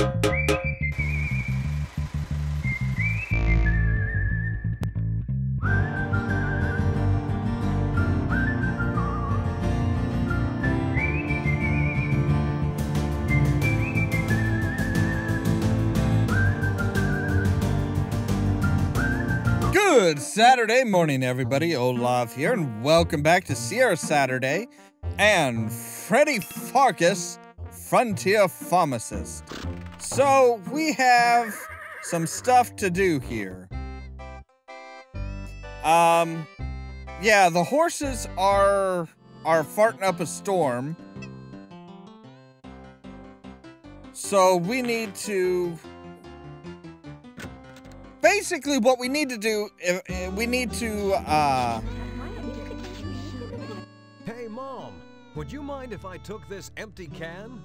Good Saturday morning, everybody. Ollamh here, and welcome back to Sierra Saturday and Freddy Pharkas, Frontier Pharmacist. So, we have some stuff to do here. Yeah, the horses are farting up a storm. So, we need to... Basically, what we need to do, we need to, Hey, Mom, would you mind if I took this empty can?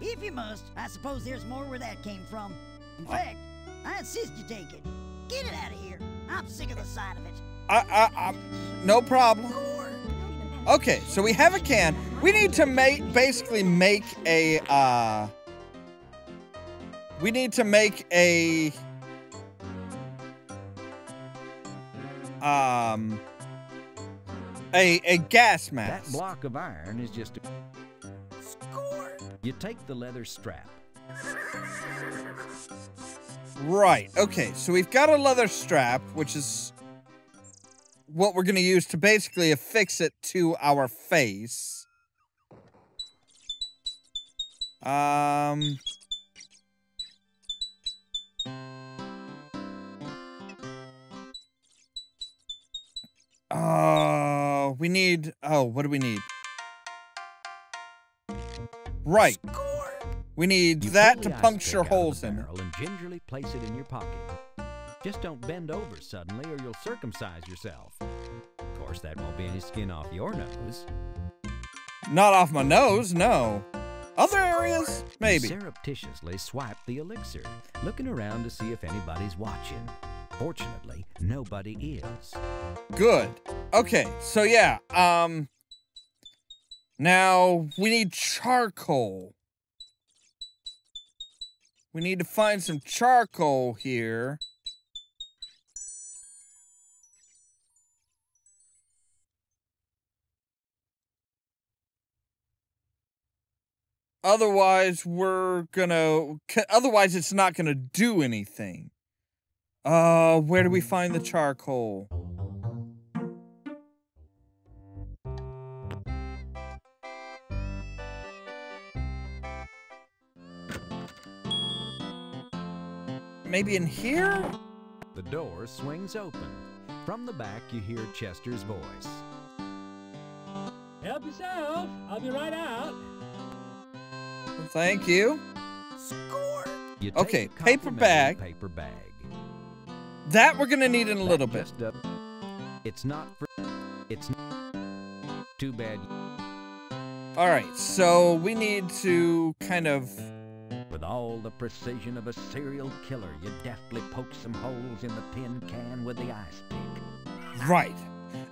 If you must, I suppose there's more where that came from. In fact, I insist you take it. Get it out of here. I'm sick of the sight of it. No problem. Okay, so we have a can. We need to basically make a, we need to make a gas mask. That block of iron is just a... Score! You take the leather strap. Right, okay, so we've got a leather strap, which is what we're going to use to basically affix it to our face. We need... Oh, what do we need? Right. Score! We need that to puncture holes in it. And gingerly place it in your pocket. Just don't bend over suddenly or you'll circumcise yourself. Of course, that won't be any skin off your nose. Not off my nose, no. Other areas? Maybe. Surreptitiously swipe the elixir, looking around to see if anybody's watching. Fortunately, nobody is. Good. Okay, so yeah, now we need charcoal. We need to find some charcoal here. Otherwise, otherwise it's not gonna do anything. Where do we find the charcoal? Maybe in here? The door swings open. From the back, you hear Chester's voice. Help yourself. I'll be right out. Well, thank you. Score! You take Okay, a paper bag. Paper bag. That we're gonna need in a little bit. It's not for... It's too bad. Alright, so we need to kind of... With all the precision of a serial killer, you deftly poke some holes in the tin can with the ice pick. Right.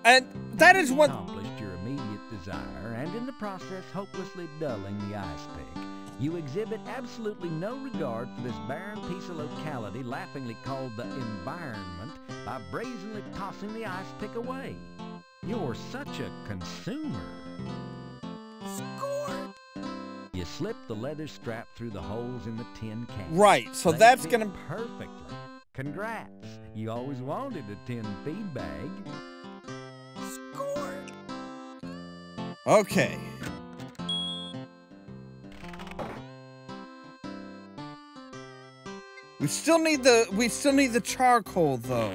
And that is what... Accomplished your immediate desire, and in the process hopelessly dulling the ice pick. You exhibit absolutely no regard for this barren piece of locality laughingly called the environment by brazenly tossing the ice pick away. You're such a consumer. Score! You slip the leather strap through the holes in the tin can. Right, so They that's fit gonna... perfectly. Congrats. You always wanted a tin feed bag. Score! Okay. We still need the charcoal though.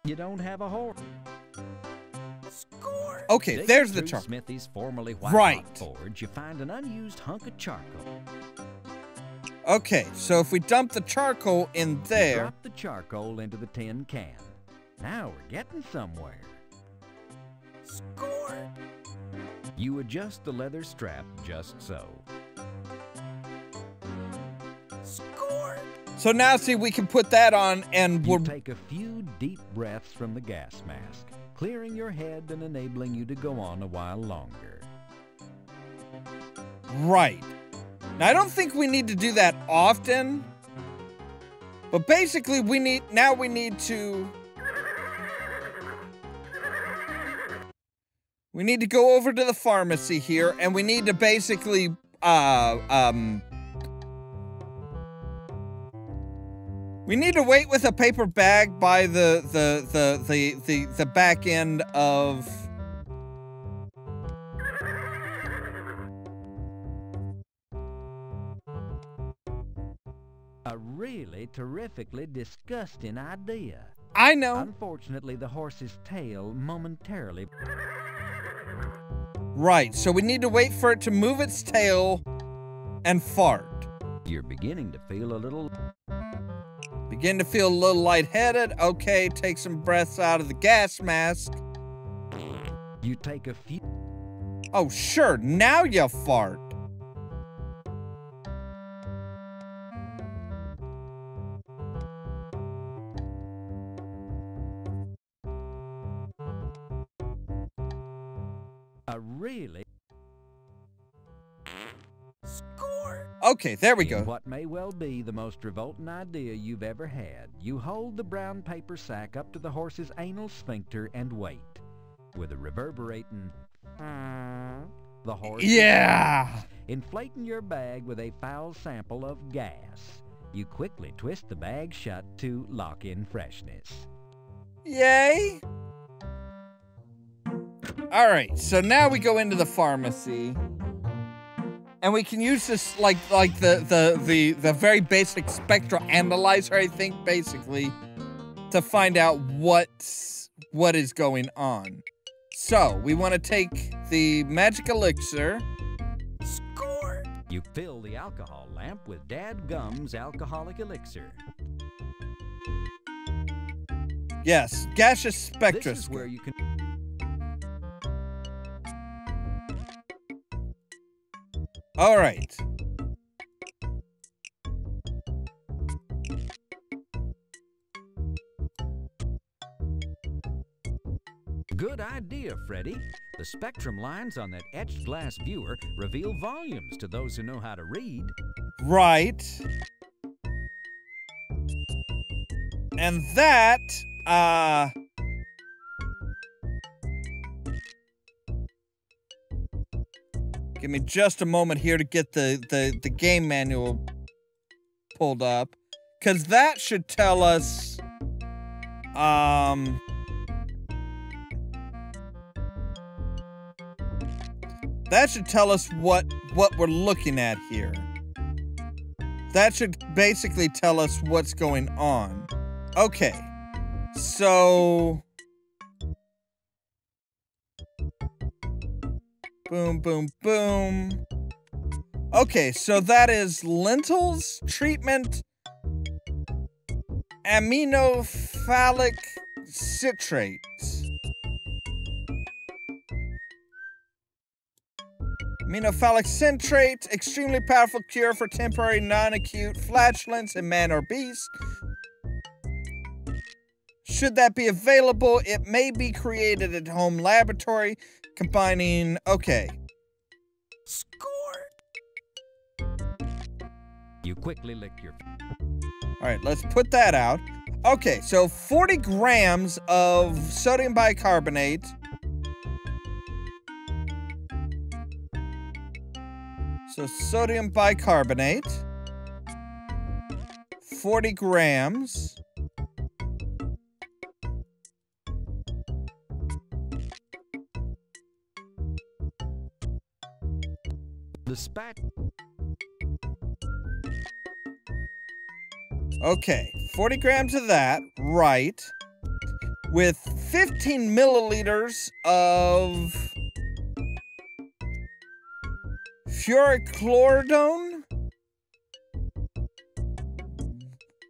You don't have a horse. Score! Okay, Digging there's the through charcoal. Smithy's formerly white Right. hot forge, you find an unused hunk of charcoal. Okay, so if we dump the charcoal in there... Drop the charcoal into the tin can. Now we're getting somewhere. Score! You adjust the leather strap just so. Score! So now, see, we can put that on and we'll take a few deep breaths from the gas mask, clearing your head and enabling you to go on a while longer. Right. Now, I don't think we need to do that often, but basically we need to go over to the pharmacy here, and we need to basically, we need to wait with a paper bag by the back end of... A really terrifically disgusting idea. I know. Unfortunately, the horse's tail momentarily... Right, so we need to wait for it to move its tail and fart. You're beginning to feel a little... Begin to feel a little lightheaded. Okay, take some breaths out of the gas mask. You take a few... Oh, sure, now you fart. Really? Score! Okay, there we go. What may well be the most revolting idea you've ever had, you hold the brown paper sack up to the horse's anal sphincter and wait. With a reverberating... the horse... Yeah! Inflating your bag with a foul sample of gas. You quickly twist the bag shut to lock in freshness. Yay! Alright, so now we go into the pharmacy. And we can use this like the very basic spectral analyzer, I think, basically, to find out what is going on. So, we want to take the magic elixir. Score! You fill the alcohol lamp with Dad Gum's alcoholic elixir. Yes, gaseous spectroscopy. This is where you can... All right. Good idea, Freddy. The spectrum lines on that etched glass viewer reveal volumes to those who know how to read. Right. And that, give me just a moment here to get the game manual pulled up. 'Cause that should tell us, that should tell us what we're looking at here. That should basically tell us what's going on. Okay. So... Boom, boom, boom. Okay, so that is lentils treatment, aminophthalic citrate. Aminophthalic citrate, extremely powerful cure for temporary non-acute flatulence in man or beast. Should that be available, it may be created at home laboratory, combining... Okay. Score! You quickly lick your... Alright, let's put that out. Okay, so 40 grams of sodium bicarbonate. So sodium bicarbonate. 40 grams. The spat... Okay, 40 grams of that, right. With 15 milliliters of fluorochloridone.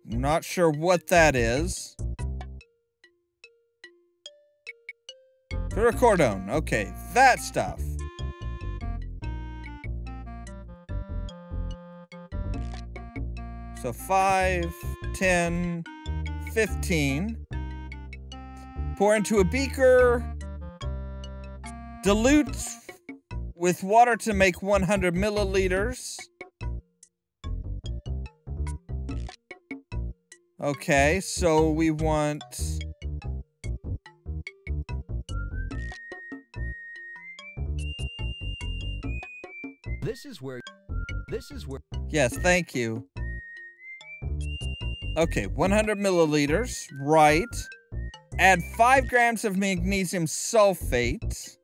Not sure what that is. Fluorochloridone, okay, that stuff. So 5, 10, 15. Pour into a beaker. Dilute with water to make 100 milliliters. Okay, so we want... This is where... Yes, thank you. Okay, 100 milliliters, right. Add 5 grams of magnesium sulfate.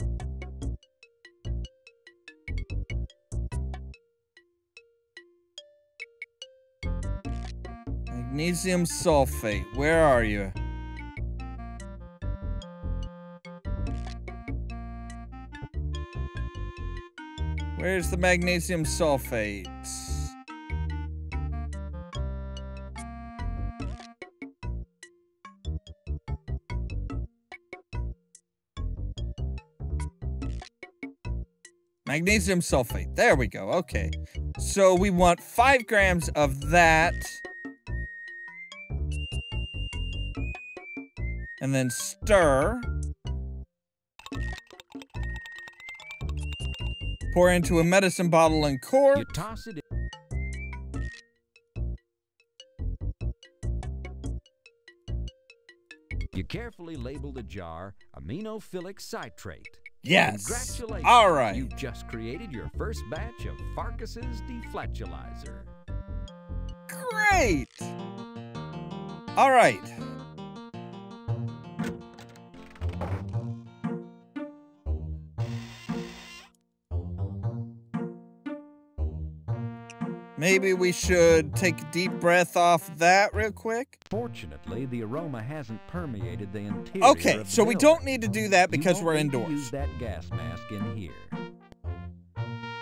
Magnesium sulfate, where are you? Where's the magnesium sulfate? Magnesium sulfate, there we go, okay. So we want 5 grams of that. And then stir. Pour into a medicine bottle and cork. You toss it in. You carefully label the jar aminophilic citrate. Yes. Congratulations. All right. You've just created your first batch of Pharkas's deflatulizer. Great. All right. Maybe we should take a deep breath off that real quick. Fortunately, the aroma hasn't permeated the interior Okay, of the so we building. don't need to do that because we're You won't need to indoors. use that gas mask in here.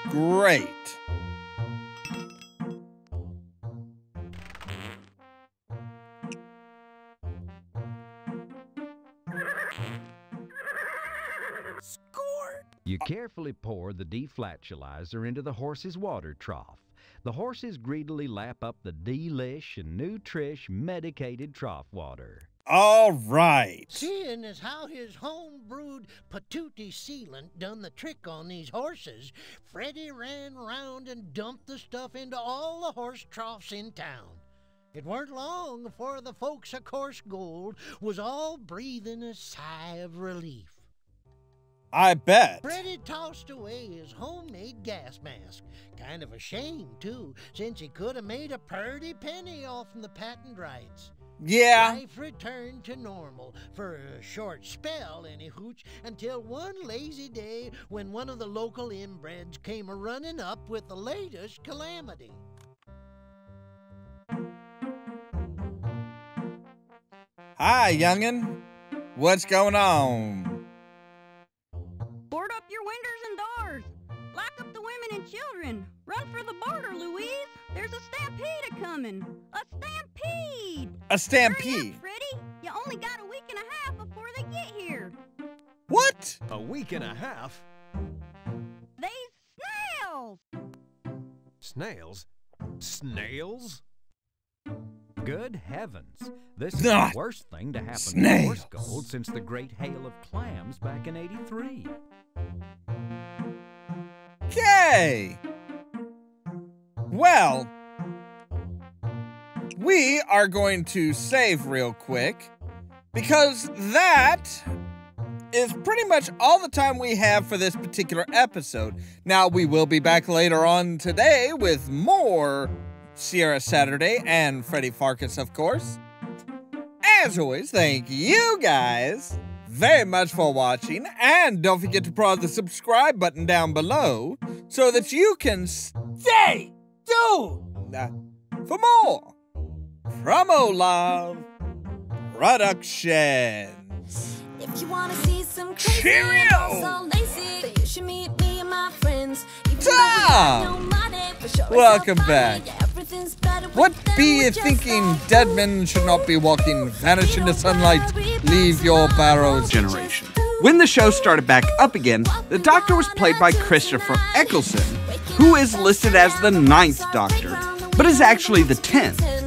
Great. You carefully pour the deflatulizer into the horse's water trough. The horses greedily lap up the delish and nutrish medicated trough water. All right. Seeing as how his home-brewed patootie sealant done the trick on these horses, Freddy ran round and dumped the stuff into all the horse troughs in town. It weren't long before the folks of Course Gold was all breathing a sigh of relief. I bet. Freddy tossed away his homemade gas mask. Kind of a shame, too, since he could have made a purty penny off from the patent rights. Yeah. Life returned to normal, for a short spell, any hooch, until one lazy day when one of the local inbreds came a-running up with the latest calamity. Hi, youngin'. What's going on? Board up your windows and doors. Lock up the women and children. Run for the border, Louise. There's a stampede a-coming. A stampede! A Hurry stampede. up, Freddy. You only got a week and a half before they get here. What? A week and a half? They's snails! Snails? Snails? Good heavens. This is the Ah, worst thing to happen to snails. Horse Gold since the great hail of clams back in '83. Okay. Well, we are going to save real quick because that is pretty much all the time we have for this particular episode. Now, we will be back later on today with more Sierra Saturday and Freddy Pharkas, of course. As always, thank you guys very much for watching, and don't forget to press the subscribe button down below so that you can stay tuned for more from Ollamh Productions. If you wanna see some crazy Cheerio! and also lazy, then you should meet me and my friends. Even though we Tom! got no money, for sure it's Welcome so funny. back. Yeah, everything's better with What them, be we're you just thinking? like Dead you. men should not be walking. Vanish into sunlight. Leave your barrows. Generation. When the show started back up again, the Doctor was played by Christopher Eccleston, who is listed as the 9th Doctor. but is actually the 10th.